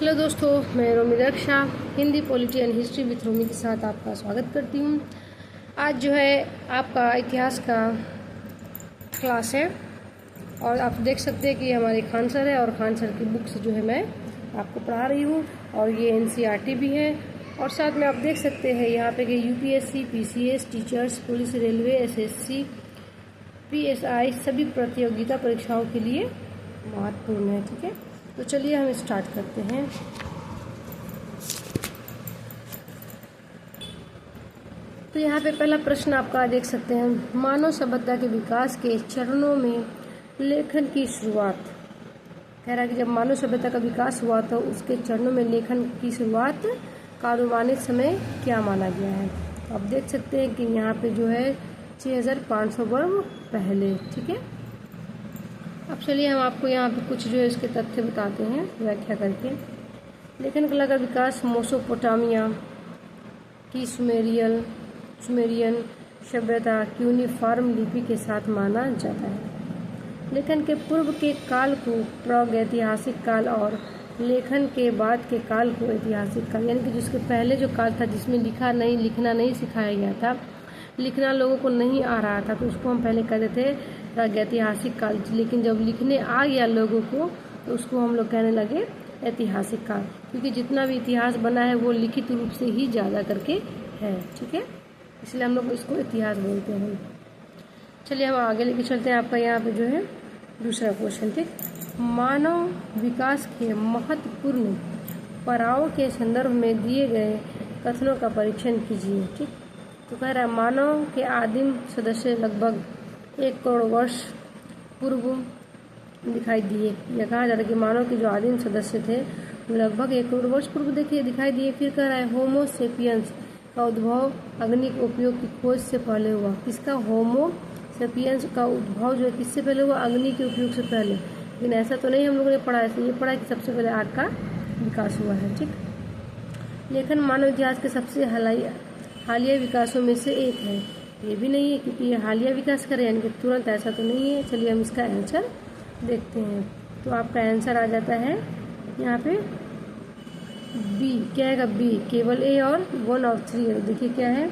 Hello दोस्तों, मैं Romi Raksha Hindi polity and history with Romi के साथ आपका स्वागत करती हूँ। आज जो है आपका इतिहास का क्लास है और आप देख सकते हैं कि ये हमारे खान सर है और खान सर की बुक से जो है मैं आपको पढ़ा रही हूँ और ये एनसीईआरटी भी है। और साथ में आप देख सकते हैं यहाँ पे कि UPSC, PCS, teachers, police, railway, SSC, PSI सभी प्रतियोगिता परीक्षाओं के लिए महत्वपूर्ण है। ठीक है, तो चलिए हम स्टार्ट करते हैं। तो यहाँ पे पहला प्रश्न आपका देख सकते हैं, मानव सभ्यता के विकास के चरणों में लेखन की शुरुआत। कह रहा है कि जब मानव सभ्यता का विकास हुआ तो उसके चरणों में लेखन की शुरुआत का अनुमानित समय क्या माना गया है। तो आप देख सकते हैं कि यहाँ पे जो है 6500 वर्ष पहले। ठीक है, अब चलिए हम आपको यहाँ पे कुछ जो है इसके तथ्य बताते हैं व्याख्या करके। लेखन कला का विकास मेसोपोटामिया की सुमेरियन सभ्यता क्यूनिफॉर्म लिपि के साथ माना जाता है। लेखन के पूर्व के काल को प्रागैतिहासिक काल और लेखन के बाद के काल को ऐतिहासिक काल, यानी कि जिसके पहले जो काल था जिसमें लिखना नहीं सिखाया गया था, लिखना लोगों को नहीं आ रहा था, तो उसको हम पहले कहते थे प्रागैतिहासिक काल। लेकिन जब लिखने आ गया लोगों को तो उसको हम लोग कहने लगे ऐतिहासिक काल, क्योंकि जितना भी इतिहास बना है वो लिखित रूप से ही ज़्यादा करके है। ठीक है, इसलिए हम लोग इसको इतिहास बोलते हैं। चलिए हम आगे लेके चलते हैं। आपका यहाँ पे जो है दूसरा क्वेश्चन, ठीक, मानव विकास के महत्वपूर्ण पड़ाव के संदर्भ में दिए गए कथनों का परीक्षण कीजिए। ठीक, तो कह रहा है मानव के आदिम सदस्य लगभग 1 करोड़ वर्ष पूर्व दिखाई दिए। यह कहा जा रहा है कि मानव के जो आदिम सदस्य थे लगभग 1 करोड़ वर्ष पूर्व दिखाई दिए। फिर कह रहा है होमो सेपियंस का उद्भव अग्नि के उपयोग की खोज से पहले हुआ। किसका? होमो सेपियंस का उद्भव जो है किससे पहले हुआ? अग्नि के उपयोग से पहले। लेकिन ऐसा तो नहीं हम लोगों ने पढ़ा है, ये पढ़ा है कि सबसे पहले आग का विकास हुआ है। ठीक, लेखन मानव इतिहास के सबसे हालिया विकासों में से एक है। ये भी नहीं है क्योंकि ये हालिया विकास करे, यानी कि तुरंत ऐसा तो नहीं है। चलिए हम इसका आंसर देखते हैं। तो आपका आंसर आ जाता है यहाँ पे बी। क्या आएगा? बी। केवल ए और 1 और 3 है। देखिए क्या है,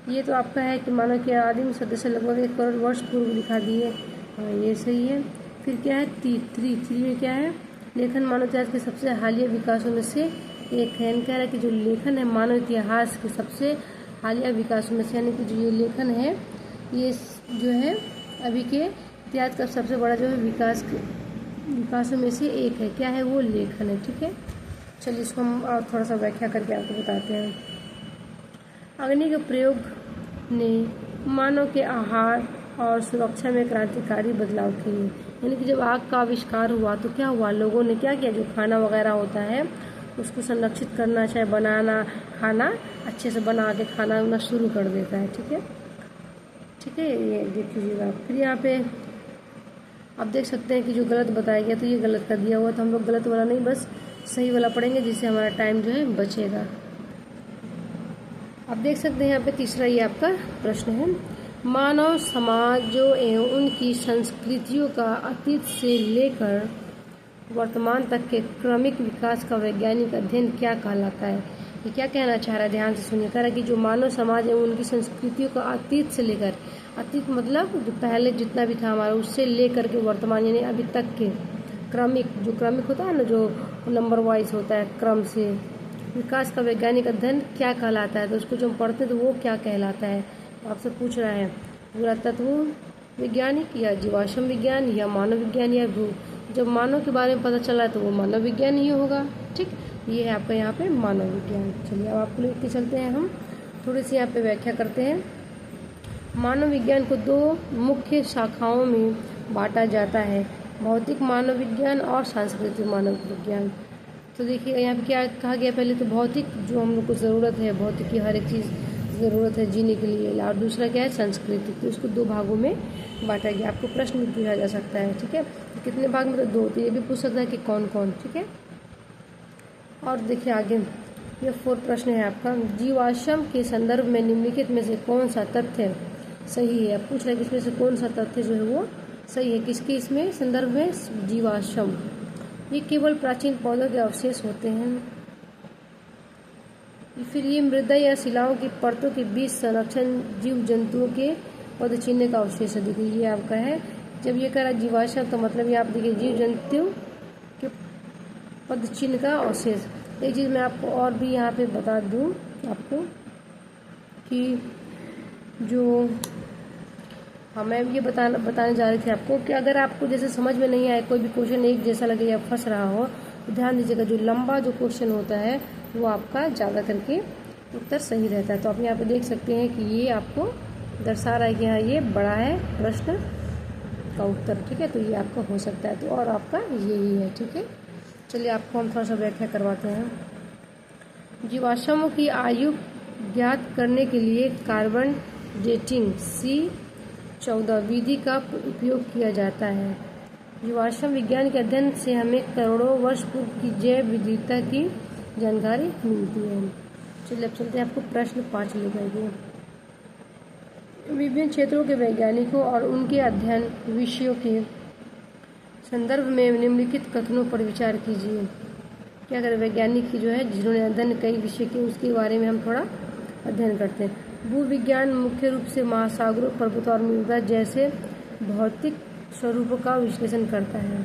ये तो आपका है कि मानव के आदिम सदस्य लगभग 1 करोड़ वर्ष पूर्व दिखा दिए। हाँ, ये सही है। फिर क्या है? 3 में क्या है? लेखन मानव इतिहास के सबसे हालिया विकासों में से एक है। कह रहा है कि जो लेखन है मानव इतिहास के सबसे हालिया विकासों में से, यानी कि जो ये लेखन है ये जो है अभी के इतिहास का सबसे बड़ा जो है विकासों में से एक है। क्या है? वो लेखन है। ठीक है, चलिए इसको हम और थोड़ा सा व्याख्या करके आपको बताते हैं। अग्नि के प्रयोग ने मानव के आहार और सुरक्षा में क्रांतिकारी बदलाव किए। यानी कि जब आग का आविष्कार हुआ तो क्या हुआ, लोगों ने क्या किया, जो खाना वगैरह होता है उसको संरक्षित करना, चाहे बनाना, खाना अच्छे से बना के खाना शुरू कर देता है। ठीक है, ये देख लीजिएगा। फिर यहाँ पे आप देख सकते हैं कि जो गलत बताया गया तो ये गलत कर दिया हुआ, तो हम लोग गलत वाला नहीं बस सही वाला पढ़ेंगे जिससे हमारा टाइम जो है बचेगा। आप देख सकते हैं यहाँ पे तीसरा ये आपका प्रश्न है, मानव समाजों एवं उनकी संस्कृतियों का अतीत से लेकर वर्तमान तक के क्रमिक विकास का वैज्ञानिक अध्ययन क्या कहलाता है। ये क्या कहना चाह रहा है, ध्यान से सुनिए। कह रहा है कि जो मानव समाज है उनकी संस्कृतियों का अतीत से लेकर, अतीत मतलब जो पहले जितना भी था हमारा उससे लेकर के वर्तमान यानी अभी तक के क्रमिक, जो क्रमिक होता है ना, जो नंबर वाइज होता है क्रम से, विकास का वैज्ञानिक अध्ययन क्या कहलाता है। तो उसको जो हम पढ़ते हैं तो वो क्या कहलाता है, आपसे पूछ रहा है। पुरातत्व वैज्ञानिक या जीवाश्म विज्ञान या मानव विज्ञान या भू। जब मानव के बारे में पता चला तो वो मानव विज्ञान ही होगा। ठीक, ये है आपका यहाँ पे मानव विज्ञान। चलिए अब आपको लेके चलते हैं, हम थोड़ी सी यहाँ पे व्याख्या करते हैं। मानव विज्ञान को 2 मुख्य शाखाओं में बांटा जाता है, भौतिक मानव विज्ञान और सांस्कृतिक मानव विज्ञान। तो देखिए यहाँ पे क्या कहा गया, पहले तो भौतिक जो हम लोग को ज़रूरत है, भौतिक की हर एक चीज़ ज़रूरत है जीने के लिए, और दूसरा क्या है सांस्कृतिक। तो इसको 2 भागों में बांटा गया। आपको प्रश्न भी पूछा जा सकता है। ठीक है, तो कितने भाग में? तो 2। तो ये भी पूछ सकता है कि कौन कौन। ठीक है, और देखिए आगे ये 4 प्रश्न है आपका, जीवाश्म के संदर्भ में निम्नलिखित में से कौन सा तथ्य सही है। अब पूछ रहा है कि इसमें से कौन सा तथ्य जो है वो सही है, किसके इसमें संदर्भ में? जीवाश्म। ये केवल प्राचीन पौधों के अवशेष होते हैं। फिर ये मृदा या शिलाओं की परतों के बीच संरक्षण जीव जंतुओं के पदचिन्ह का अवशेष है। देखिए ये आपका है, जब ये कह रहा जीवाश्म तो मतलब ये आप देखिए जीव जंतु के पदचिन्ह का अवशेष। एक चीज़ मैं आपको और भी यहाँ पे बता दूँ आपको कि जो मैं ये बताने जा रही थी आपको कि अगर आपको जैसे समझ में नहीं आए, कोई भी क्वेश्चन एक जैसा लगे या फंस रहा हो, तो ध्यान दीजिएगा जो लंबा जो क्वेश्चन होता है वो आपका ज़्यादा करके उत्तर सही रहता है। तो आप यहाँ पे देख सकते हैं कि ये आपको दर्शा रहा है कि हाँ ये बड़ा है प्रश्न का उत्तर, ठीक है। तो ये आपका हो सकता है, तो और आपका यही है, ठीक है। चलिए आपको हम थोड़ा सा व्याख्या करवाते हैं। जीवाश्मों की आयु ज्ञात करने के लिए कार्बन डेटिंग C14 विधि का उपयोग किया जाता है। जीवाश्म विज्ञान के अध्ययन से हमें करोड़ों वर्ष पूर्व की जैव विविधता की जानकारी मिलती है। चलिए अब चलते हैं आपको प्रश्न 5 लेकर के। विभिन्न क्षेत्रों के वैज्ञानिकों और उनके अध्ययन विषयों के संदर्भ में निम्नलिखित कथनों पर विचार कीजिए। क्या करें, वैज्ञानिक की जो है जिन्होंने अध्ययन कई विषय के, उसके बारे में हम थोड़ा अध्ययन करते हैं। भूविज्ञान मुख्य रूप से महासागरों, पर्वतों और मृदा जैसे भौतिक स्वरूपों का विश्लेषण करता है।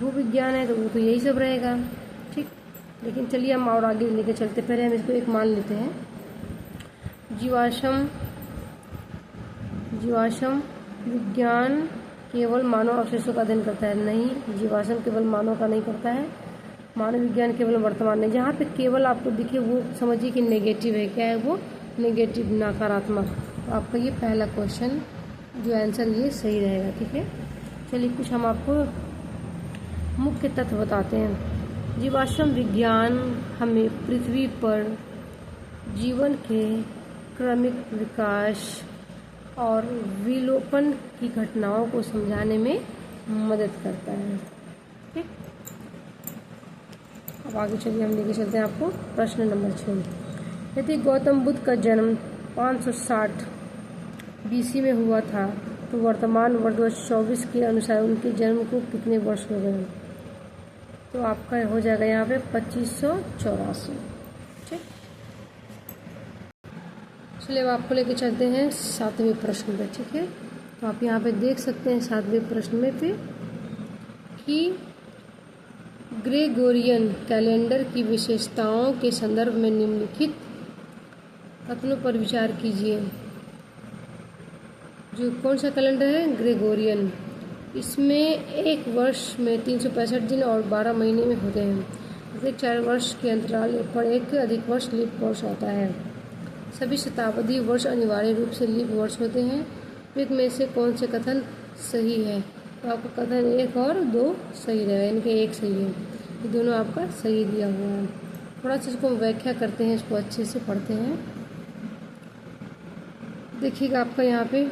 भूविज्ञान है तो वो तो यही सब रहेगा, ठीक। लेकिन चलिए हम और आगे लेके चलते, पहले हम इसको एक मान लेते हैं। जीवाश्म विज्ञान केवल मानव अवशेषों का अध्ययन करता है। नहीं, जीवाश्म केवल मानव का नहीं करता है। मानव विज्ञान केवल वर्तमान में, जहाँ पे केवल आपको दिखे वो समझिए कि नेगेटिव है। क्या है वो? नेगेटिव, नकारात्मक। तो आपका ये पहला क्वेश्चन जो आंसर ये सही रहेगा, ठीक है। चलिए कुछ हम आपको मुख्य तत्व बताते हैं। जीवाश्म विज्ञान हमें पृथ्वी पर जीवन के क्रमिक विकास और विलोपन की घटनाओं को समझाने में मदद करता है, ठीक। अब आगे चलिए हम लेके चलते हैं आपको प्रश्न नंबर 6। यदि गौतम बुद्ध का जन्म 560 BC में हुआ था तो वर्तमान वर्ष 24 के अनुसार उनके जन्म को कितने वर्ष हो गए? तो आपका हो जाएगा यहाँ पे 2584, ठीक। चलिए अब आपको लेके चलते हैं 7वें प्रश्न पे, ठीक है। तो आप यहाँ पे देख सकते हैं 7वें प्रश्न में पे कि ग्रेगोरियन कैलेंडर की विशेषताओं के संदर्भ में निम्नलिखित कथनों पर विचार कीजिए। जो कौन सा कैलेंडर है? ग्रेगोरियन। इसमें एक वर्ष में 365 दिन और 12 महीने में होते हैं। प्रत्येक 4 वर्ष के अंतराल पर एक अधिक वर्ष लीप वर्ष आता है। सभी शताब्दी वर्ष अनिवार्य रूप से लीप वर्ष होते हैं। विग में से कौन से कथन सही है? तो आपका कथन 1 और 2 सही रहेगा, यानी कि 1 सही है। ये दोनों आपका सही दिया हुआ है। थोड़ा सा इसको व्याख्या करते हैं, इसको अच्छे से पढ़ते हैं। देखिएगा आपका यहाँ पे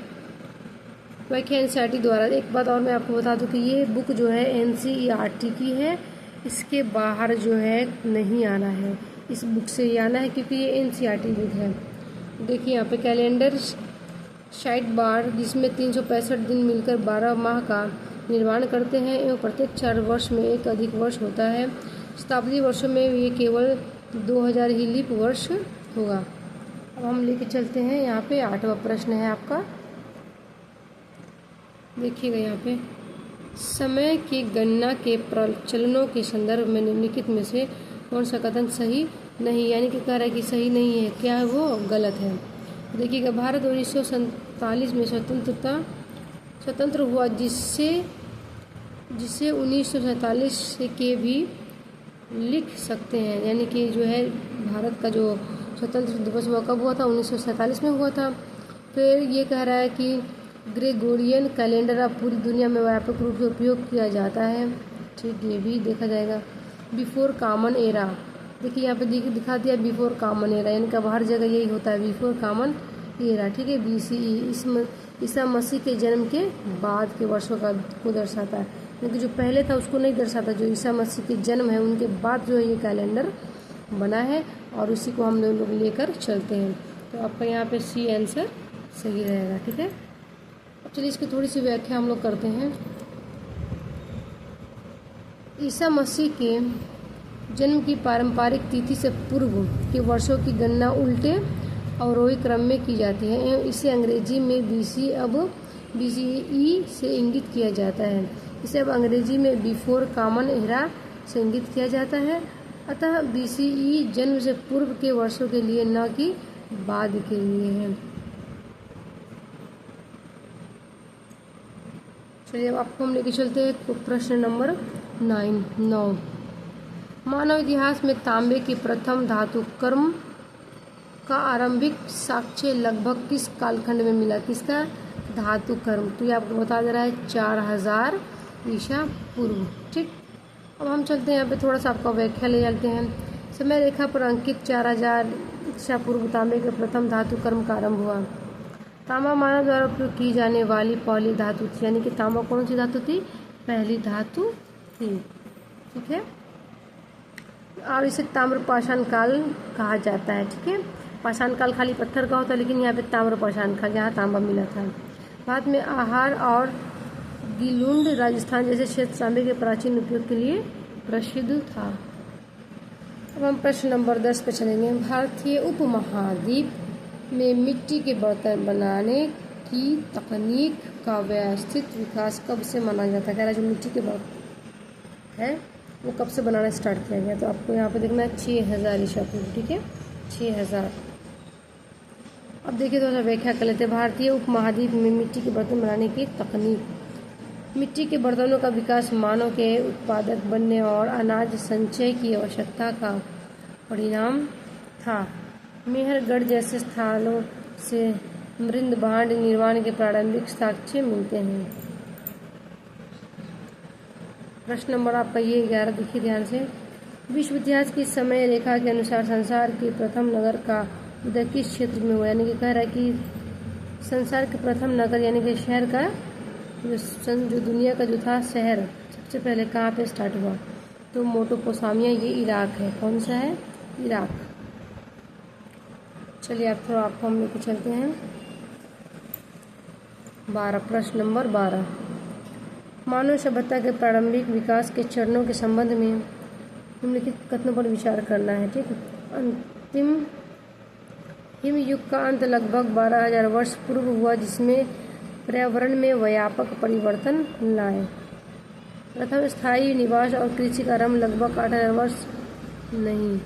व्याख्या NCERT द्वारा। एक बात और मैं आपको बता दूं कि ये बुक जो है NCERT की है, इसके बाहर जो है नहीं आना है, इस बुक से ही आना है क्योंकि ये NCERT बुक है। देखिए यहाँ पे कैलेंडर साइड बार जिसमें 365 दिन मिलकर 12 माह का निर्माण करते हैं एवं प्रत्येक 4 वर्ष में एक अधिक वर्ष होता है। शताब्दी वर्षों में ये केवल 2000 ही लीप वर्ष होगा। अब हम लेके चलते हैं यहाँ पे 8वां प्रश्न है आपका। देखिएगा यहाँ पे समय की गणना के प्रचलनों के संदर्भ में निम्नलिखित में से कौन सा कथन सही नहीं, यानी कि कह रहा है कि सही नहीं है, क्या है वो? गलत है। देखिएगा भारत 1947 में स्वतंत्र हुआ, जिससे 1947 के भी लिख सकते हैं, यानी कि जो है भारत का जो स्वतंत्र दिवस हुआ कब हुआ था? 1947 में हुआ था। फिर ये कह रहा है कि ग्रेगोरियन कैलेंडर अब पूरी दुनिया में व्यापक रूप से उपयोग किया जाता है, ठीक, ये भी देखा जाएगा। बिफोर कॉमन एरा, देखिए यहाँ पे दिखा दिया बिफोर कॉमन एरा, यानी कि अब हर जगह यही होता है बिफोर कॉमन एरा, ठीक है। BCE ईसा मसीह के जन्म के बाद के वर्षों को दर्शाता है, क्योंकि जो पहले था उसको नहीं दर्शाता। जो ईसा मसीह के जन्म है उनके बाद जो है ये कैलेंडर बना है और उसी को हम लोग लेकर चलते हैं। तो आपका यहाँ पे C आंसर सही रहेगा, ठीक है। अब चलिए इसकी थोड़ी सी व्याख्या हम लोग करते हैं। ईसा मसीह के जन्म की पारंपरिक तिथि से पूर्व के वर्षों की गणना उल्टे अवरोही क्रम में की जाती है एवं इसे अंग्रेजी में बीसी अब BCE से इंगित किया जाता है। इसे अब अंग्रेजी में बिफोर कॉमन एरा से इंगित किया जाता है। अतः BCE जन्म से पूर्व के वर्षों के लिए न कि बाद के लिए है। चलिए अब आपको हम लेके चलते हैं प्रश्न नंबर 9। मानव इतिहास में तांबे के प्रथम धातु कर्म का आरंभिक साक्ष्य लगभग किस कालखंड में मिला? किसका? धातु कर्म। तो ये आपको बता दे रहा है 4000 ईसा पूर्व। ठीक, अब हम चलते हैं यहाँ पे थोड़ा सा आपका व्याख्या ले चलते हैं। समय रेखा पर अंकित 4000 ईसा पूर्व तांबे के प्रथम धातु कर्म का आरंभ हुआ। तांबा मानव द्वारा उपयोग की जाने वाली पहली धातु थी, यानी कि तांबा कौन सी धातु थी? पहली धातु थी। ठीक है, और इसे ताम्र पाषाण काल कहा जाता है। ठीक है, पाषाण काल खाली पत्थर का होता है, लेकिन यहाँ पे ताम्र पाषाण काल यहाँ तांबा मिला था। बाद में आहार और गिलुंड राजस्थान जैसे क्षेत्र तांबे के प्राचीन उपयोग के लिए प्रसिद्ध था। अब हम प्रश्न नंबर 10 पे चलेंगे। भारतीय उपमहाद्वीप में मिट्टी के बर्तन बनाने की तकनीक का व्यवस्थित विकास कब से माना जाता है? कह रहा है जो मिट्टी के बर्तन है वो कब से बनाना स्टार्ट किया गया? तो आपको यहाँ पे देखना है 6000 ईसा पूर्व। ठीक है, 6000। अब देखिए थोड़ा सा व्याख्या कर लेते हैं। भारतीय उपमहाद्वीप में मिट्टी के बर्तन बनाने की तकनीक। मिट्टी के बर्तनों का विकास मानव के उत्पादक बनने और अनाज संचय की आवश्यकता का परिणाम था। मेहरगढ़ जैसे स्थानों से मृद भांड निर्माण के प्रारंभिक साक्ष्य मिलते हैं। प्रश्न नंबर आपका ये 11 देखिए ध्यान से। विश्व इतिहास की समय रेखा के अनुसार संसार के प्रथम नगर का उदय किस क्षेत्र में हुआ? यानी कि कह रहा है कि संसार के प्रथम नगर यानी कि शहर का जो दुनिया का जो था शहर सबसे पहले कहाँ पे स्टार्ट हुआ? तो मेसोपोटामिया, ये इराक है। कौन सा है? इराक। चलिए आप थोड़ा आपको हम लेके चलते हैं 12। प्रश्न नंबर 12। मानव सभ्यता के प्रारंभिक विकास के चरणों के संबंध में निम्नलिखित कथनों पर विचार करना है। ठीक है, अंतिम हिमयुग का अंत लगभग 12000 वर्ष पूर्व हुआ, जिसमें पर्यावरण में व्यापक परिवर्तन लाए। प्रथम स्थायी निवास और कृषि का आरंभ लगभग 8000 वर्ष नहीं।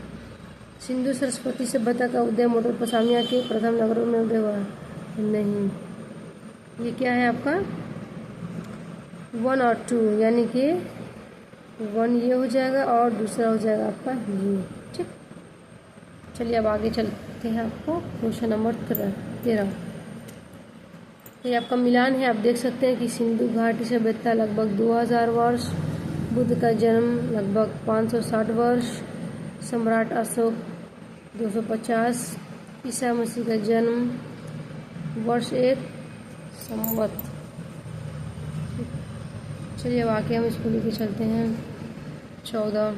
सिंधु सरस्वती सभ्यता का उदय मेसोपोटामिया के प्रथम नगरों में उदय हुआ नहीं। ये क्या है आपका 1 और 2, यानी कि 1 ये हो जाएगा और दूसरा हो जाएगा आपका ये। ठीक, चलिए अब आगे चलते हैं आपको क्वेश्चन नंबर 13। ये आपका मिलान है। आप देख सकते हैं कि सिंधु घाटी सभ्यता लगभग 2000 वर्ष, बुद्ध का जन्म लगभग 560 वर्ष, सम्राट अशोक 250, ईसा मसीह का जन्म वर्ष 1 संवत। चलिए अब आके हम इसको लेके चलते हैं 14।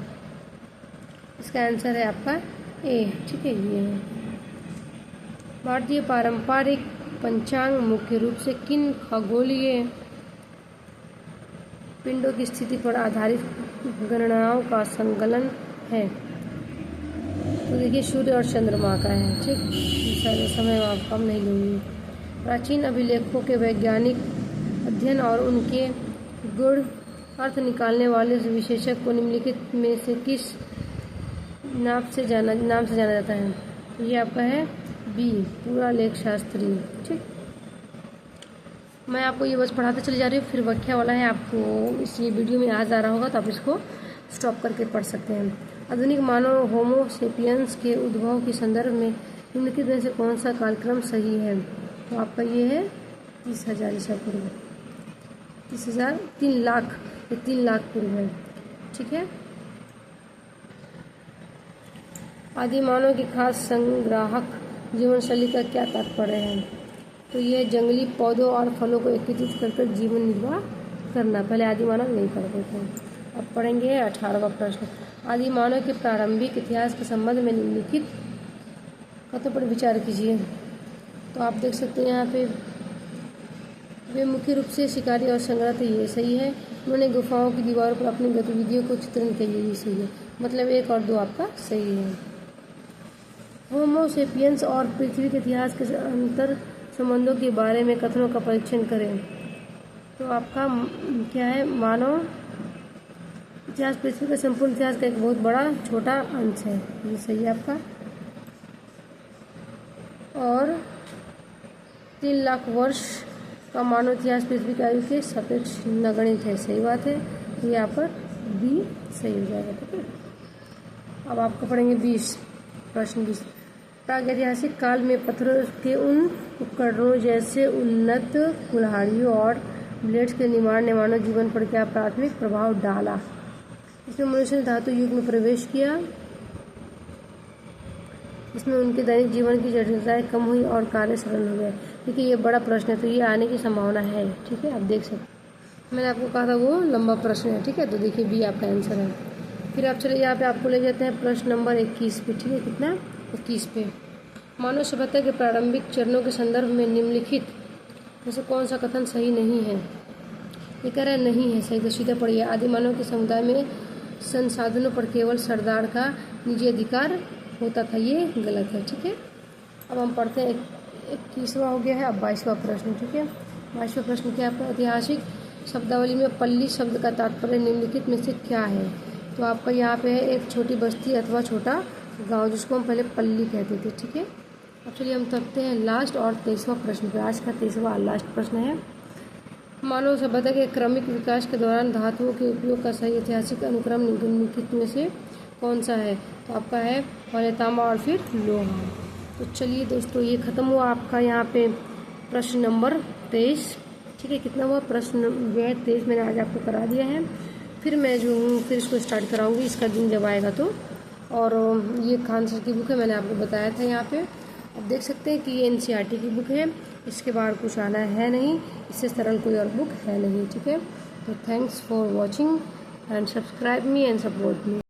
इसका आंसर है आपका ए। ठीक है, ये है। भारतीय पारंपरिक पंचांग मुख्य रूप से किन खगोलीय पिंडों की स्थिति पर आधारित गणनाओं का संकलन है? तो देखिए सूर्य और चंद्रमा का है। ठीक, सारे समय आप कम नहीं लूँगी। प्राचीन अभिलेखों के वैज्ञानिक अध्ययन और उनके गुण अर्थ निकालने वाले विशेषज्ञ को निम्नलिखित में से किस नाम से जाना जाता है? ये आपका है बी, पूरा लेख शास्त्री। ठीक, मैं आपको ये बस पढ़ाते चली जा रही हूँ, फिर व्याख्या वाला है, आपको इस वीडियो में आ जा रहा होगा तो आप इसको स्टॉप करके पढ़ सकते हैं। आधुनिक मानव होमो सेपियंस के उद्भव के संदर्भ में निम्नलिखित में से कौन सा कालक्रम सही है? तो आपका ये है 30,000 ईसा पूर्व। 3 लाख पूर्व है। ठीक है, आदि मानव की खास संग्राहक जीवन शैली का क्या तात्पर्य है? तो यह जंगली पौधों और फलों को एकत्रित कर जीवन निर्वाह करना। पहले आदि मानव नहीं करते थे। अब पढ़ेंगे 18वां प्रश्न। आदि मानव के प्रारंभिक इतिहास के संबंध में निम्नलिखित कथनों पर विचार कीजिए। तो आप देख सकते हैं यहाँ पे वे मुख्य रूप से शिकारी और संग्रह थे, ये सही है। उन्होंने गुफाओं की दीवारों पर अपनी गतिविधियों को चित्रण किया, ये भी सही है। मतलब 1 और 2 आपका सही है। होमो सेपियंस और पृथ्वी के इतिहास के अंतर संबंधों के बारे में कथनों का परीक्षण करें। तो आपका क्या है, मानव इतिहास पृथ्वी के संपूर्ण इतिहास का एक बहुत बड़ा छोटा अंश है, ये सही है आपका। और 3 लाख वर्ष का मानव इतिहास पृथ्वी की आयु के सापेक्ष नगण्य है, सही बात है। ये यहाँ पर बी सही हो जाएगा, ठीक है। अब आपको पढ़ेंगे 20 प्रश्न 20। प्रागैतिहासिक काल में पत्थरों के उन उपकरणों जैसे उन्नत कुल्हाड़ियों और ब्लेड्स के निर्माण ने मानव जीवन पर क्या प्राथमिक प्रभाव डाला? इसमें मनुष्य ने धातु युग में प्रवेश किया, इसमें उनके दैनिक जीवन की जटिलताएं कम हुई और कार्य सरल हो गए। देखिए ये बड़ा प्रश्न है, तो ये आने की संभावना है, ठीक है। आप देख सकते, मैंने आपको कहा था वो लंबा प्रश्न है, ठीक है। तो देखिए बी आपका आंसर है। फिर आप चले यहाँ पे आपको ले जाते हैं प्रश्न नंबर 21 पे, ठीक है। कितना? 21 पे। मानव सभ्यता के प्रारंभिक चरणों के संदर्भ में निम्नलिखित में से कौन सा कथन सही नहीं है? ये कह रहा है नहीं है, सही। तो सीधा पढ़िए। आदि मानव के समुदाय में संसाधनों पर केवल सरदार का निजी अधिकार होता था, ये गलत है, ठीक है। अब हम पढ़ते हैं 21वां हो गया है, अब 22वां प्रश्न, ठीक है। 22वां प्रश्न क्या है? ऐतिहासिक शब्दावली में पल्ली शब्द का तात्पर्य निम्नलिखित में से क्या है? तो आपका यहाँ पे है एक छोटी बस्ती अथवा छोटा गांव, जिसको हम पहले पल्ली कहते थे, ठीक है। अब चलिए हम करते हैं लास्ट और 23वां प्रश्न पे। आज का 23वां लास्ट प्रश्न है, मानव सभ्यता के क्रमिक विकास के दौरान धातुओं के उपयोग का सही ऐतिहासिक अनुक्रम निम्नलिखित में से कौन सा है? तो आपका है पहले तांबा और फिर लोहा। तो चलिए दोस्तों, ये ख़त्म हुआ आपका यहाँ पे प्रश्न नंबर 23, ठीक है। कितना हुआ? प्रश्न 23 मैंने आज आपको करा दिया है। फिर मैं जो हूँ फिर इसको स्टार्ट कराऊँगी, इसका दिन जब आएगा तो। और ये खान सर की बुक है, मैंने आपको बताया था यहाँ पे। अब देख सकते हैं कि ये NCERT की बुक है, इसके बाहर कुछ आना है नहीं, इससे सरल कोई और बुक है नहीं, ठीक है। तो thanks for watching and subscribe me and support me.